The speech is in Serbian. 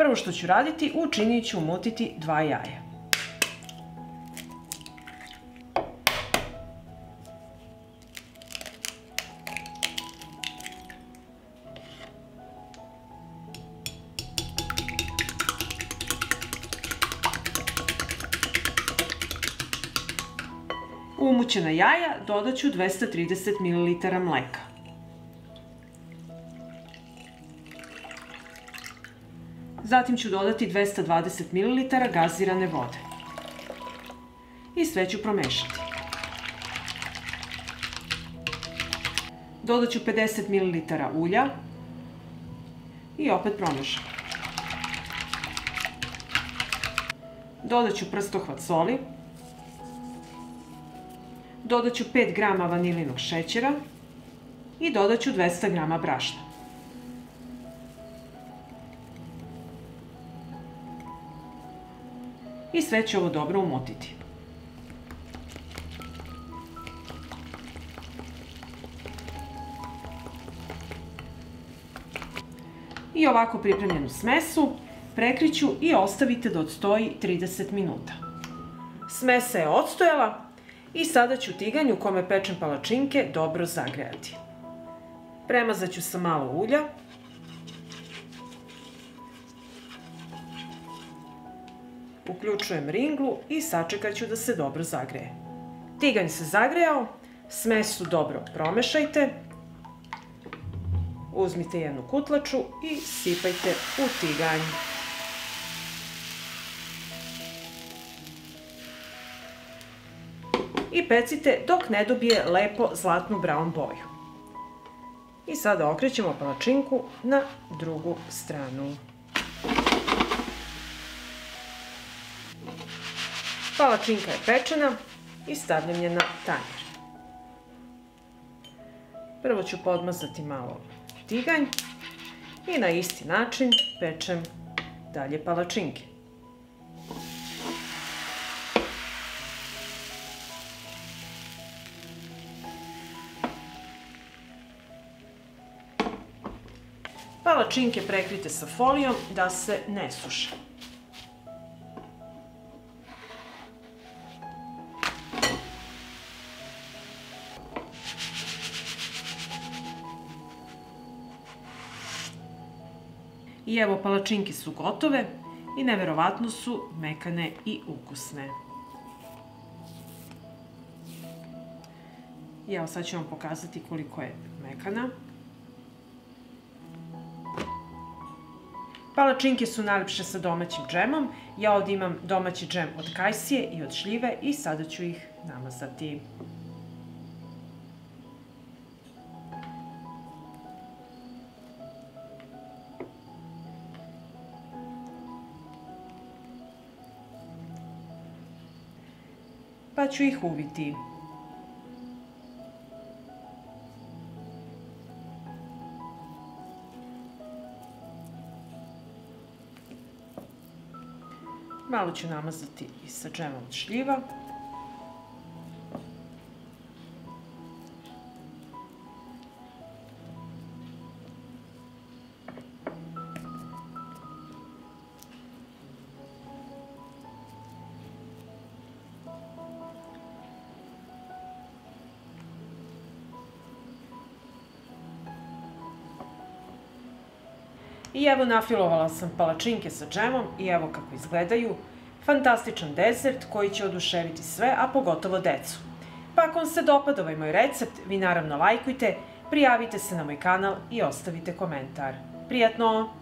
Prvo što ću raditi, u činiju ću umutiti 2 jaja. U umućena jaja dodat ću 230 ml mleka. Zatim ću dodati 220 ml gazirane vode. I sve ću promešati. Dodat ću 50 ml ulja i opet promešam. Dodat ću prstohvat soli. Dodat ću 5 g vanilinog šećera i dodat ću 200 g brašna. I sve ću ovo dobro umotiti. I ovako pripremljenu smesu prekriću i ostavite da odstoji 30 minuta. Smesa je odstojala i sada ću tiganj u kome pečem palačinke dobro zagrejati. Premazat ću sa malo ulja. Uključujem ringlu i sačekat ću da se dobro zagreje. Tiganj se zagrejao, smesu dobro promešajte. Uzmite jednu kutlaču i sipajte u tiganj. I pecite dok ne dobije lepo zlatnu brown boju. I sada okrećemo palačinku na drugu stranu. Palačinka je pečena i stavljam je na tanjir. Prvo ću podmazati malo tiganj i na isti način pečem dalje palačinke. Palačinke prekrite sa folijom da se ne suše. I evo, palačinke su gotove i neverovatno su mekane i ukusne. I evo, sad ću vam pokazati koliko je mekana. Palačinke su najlepše sa domaćim džemom. Ja ovdje imam domaći džem od kajsije i od šljive i sada ću ih namazati. Pa ću ih uviti. Malo ću namazati i sa džemom od šljiva. I evo, nafilovala sam palačinke sa džemom i evo kako izgledaju. Fantastičan desert koji će oduševiti sve, a pogotovo decu. Pa ako vam se dopada ovaj moj recept, vi naravno lajkujte, prijavite se na moj kanal i ostavite komentar. Prijatno!